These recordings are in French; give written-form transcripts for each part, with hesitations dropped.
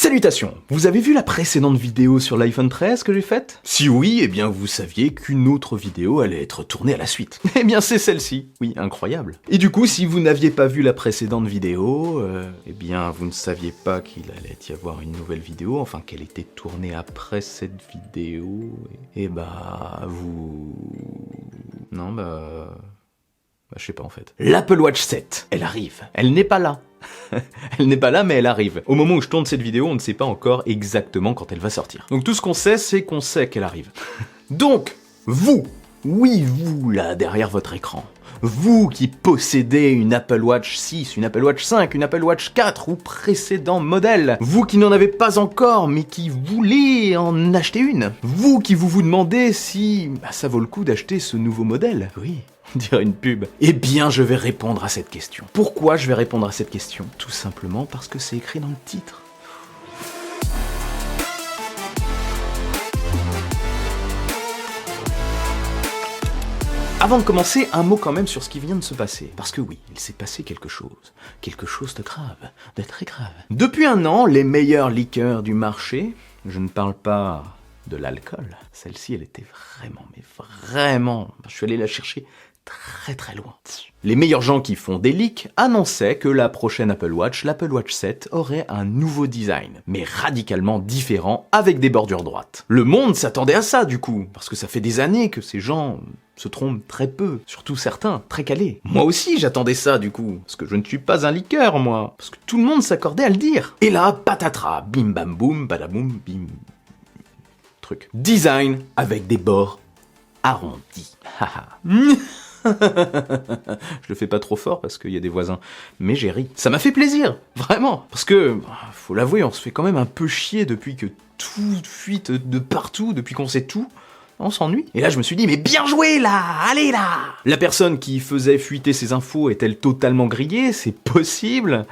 Salutations! Vous avez vu la précédente vidéo sur l'iPhone 13 que j'ai faite? Si oui, eh bien vous saviez qu'une autre vidéo allait être tournée à la suite. Eh bien c'est celle-ci, oui, incroyable. Et du coup, si vous n'aviez pas vu la précédente vidéo, eh bien vous ne saviez pas qu'il allait y avoir une nouvelle vidéo, enfin qu'elle était tournée après cette vidéo, et bah vous... Non je sais pas en fait. L'Apple Watch 7, elle arrive. Elle n'est pas là. Elle n'est pas là, mais elle arrive. Au moment où je tourne cette vidéo, on ne sait pas encore exactement quand elle va sortir. Donc tout ce qu'on sait, c'est qu'on sait qu'elle arrive. Donc, vous, oui vous là, derrière votre écran, vous qui possédez une Apple Watch 6, une Apple Watch 5, une Apple Watch 4 ou précédent modèle, vous qui n'en avez pas encore mais qui voulez en acheter une, vous qui vous demandez si ça vaut le coup d'acheter ce nouveau modèle, oui, dire une pub. Eh bien, je vais répondre à cette question. Pourquoi je vais répondre à cette question? Tout simplement parce que c'est écrit dans le titre. Avant de commencer, un mot quand même sur ce qui vient de se passer. Parce que oui, il s'est passé quelque chose de grave, de très grave. Depuis un an, les meilleures liqueurs du marché, je ne parle pas de l'alcool, celle-ci elle était vraiment, je suis allé la chercher très loin. Les meilleurs gens qui font des leaks annonçaient que la prochaine Apple Watch, l'Apple Watch 7, aurait un nouveau design, mais radicalement différent, avec des bordures droites. Le monde s'attendait à ça du coup, parce que ça fait des années que ces gens se trompent très peu, surtout certains, très calés. Moi aussi j'attendais ça du coup, parce que je ne suis pas un leaker moi, parce que tout le monde s'accordait à le dire. Et là, patatras, bim bam boum, badaboum, bim... truc. Design avec des bords arrondis. Je le fais pas trop fort parce qu'il y a des voisins, mais j'ai ri. Ça m'a fait plaisir, vraiment, parce que, faut l'avouer, on se fait quand même un peu chier depuis que tout fuite de partout, depuis qu'on sait tout. On s'ennuie. Et là, je me suis dit, mais bien joué, là! Allez, là! La personne qui faisait fuiter ces infos est-elle totalement grillée? C'est possible?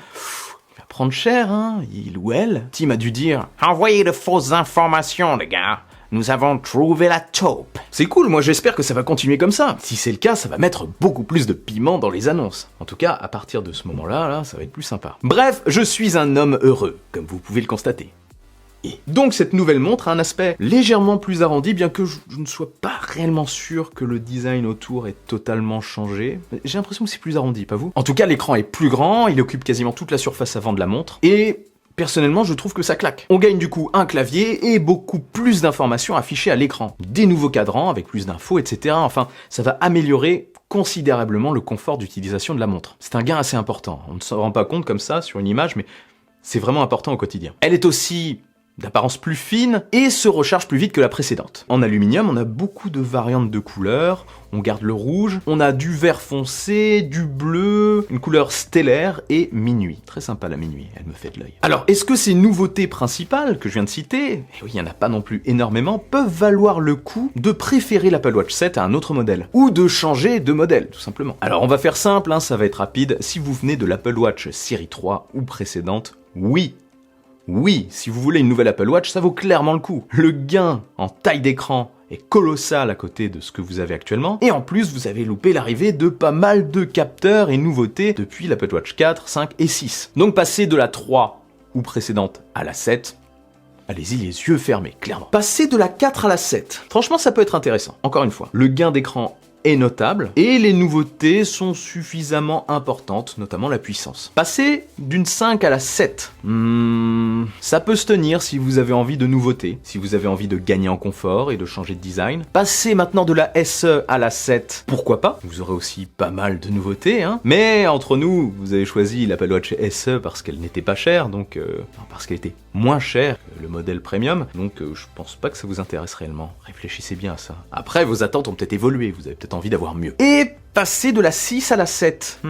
Il va prendre cher, hein, il ou elle. Tim a dû dire, envoyez de fausses informations, les gars. Nous avons trouvé la taupe. C'est cool, moi j'espère que ça va continuer comme ça. Si c'est le cas, ça va mettre beaucoup plus de piment dans les annonces. En tout cas, à partir de ce moment-là, ça va être plus sympa. Bref, je suis un homme heureux, comme vous pouvez le constater. Et donc cette nouvelle montre a un aspect légèrement plus arrondi, bien que je ne sois pas réellement sûr que le design autour ait totalement changé. J'ai l'impression que c'est plus arrondi, pas vous? En tout cas, l'écran est plus grand, il occupe quasiment toute la surface avant de la montre, et... personnellement, je trouve que ça claque. On gagne du coup un clavier et beaucoup plus d'informations affichées à l'écran. Des nouveaux cadrans avec plus d'infos, etc. Enfin, ça va améliorer considérablement le confort d'utilisation de la montre. C'est un gain assez important. On ne s'en rend pas compte comme ça sur une image, mais c'est vraiment important au quotidien. Elle est aussi d'apparence plus fine et se recharge plus vite que la précédente. En aluminium, on a beaucoup de variantes de couleurs, on garde le rouge, on a du vert foncé, du bleu, une couleur stellaire et minuit. Très sympa la minuit, elle me fait de l'œil. Alors, est-ce que ces nouveautés principales que je viens de citer, et oui, il n'y en a pas non plus énormément, peuvent valoir le coup de préférer l'Apple Watch 7 à un autre modèle? Ou de changer de modèle, tout simplement. Alors, on va faire simple, hein, ça va être rapide. Si vous venez de l'Apple Watch série 3 ou précédente, oui, si vous voulez une nouvelle Apple Watch, ça vaut clairement le coup. Le gain en taille d'écran est colossal à côté de ce que vous avez actuellement, et en plus vous avez loupé l'arrivée de pas mal de capteurs et nouveautés depuis l'Apple Watch 4, 5 et 6. Donc passer de la 3 ou précédente à la 7, allez-y les yeux fermés, clairement. Passer de la 4 à la 7, franchement ça peut être intéressant, encore une fois. Le gain d'écran est notable, et les nouveautés sont suffisamment importantes, notamment la puissance. Passer d'une 5 à la 7, ça peut se tenir si vous avez envie de nouveautés, si vous avez envie de gagner en confort et de changer de design. Passer maintenant de la SE à la 7, pourquoi pas? Vous aurez aussi pas mal de nouveautés, hein. Mais entre nous, vous avez choisi l'Apple Watch SE parce qu'elle n'était pas chère, donc parce qu'elle était moins chère que le modèle premium, donc je pense pas que ça vous intéresse réellement. Réfléchissez bien à ça. Après, vos attentes ont peut-être évolué, vous avez peut-être envie d'avoir mieux. Et passer de la 6 à la 7.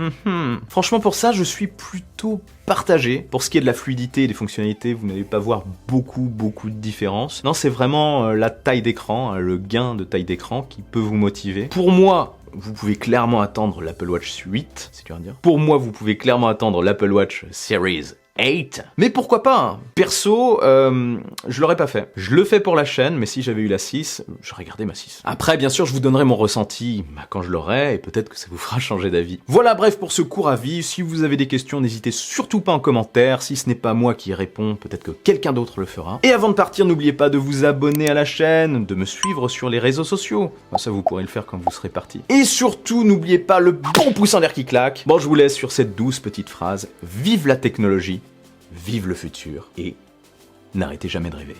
Franchement, pour ça, je suis plutôt partagé. Pour ce qui est de la fluidité et des fonctionnalités, vous n'allez pas voir beaucoup de différence. Non, c'est vraiment la taille d'écran, le gain de taille d'écran qui peut vous motiver. Pour moi, vous pouvez clairement attendre l'Apple Watch 8, c'est dur à dire. Pour moi, vous pouvez clairement attendre l'Apple Watch Series 8. Mais pourquoi pas hein. Perso, je l'aurais pas fait. Je le fais pour la chaîne, mais si j'avais eu la 6, j'aurais gardé ma 6. Après, bien sûr, je vous donnerai mon ressenti quand je l'aurai, et peut-être que ça vous fera changer d'avis. Voilà, bref, pour ce court avis, si vous avez des questions, n'hésitez surtout pas en commentaire. Si ce n'est pas moi qui y réponds, peut-être que quelqu'un d'autre le fera. Et avant de partir, n'oubliez pas de vous abonner à la chaîne, de me suivre sur les réseaux sociaux. Ça, vous pourrez le faire quand vous serez parti. Et surtout, n'oubliez pas le bon pouce en l'air qui claque. Bon, je vous laisse sur cette douce petite phrase. Vive la technologie, vive le futur, et n'arrêtez jamais de rêver.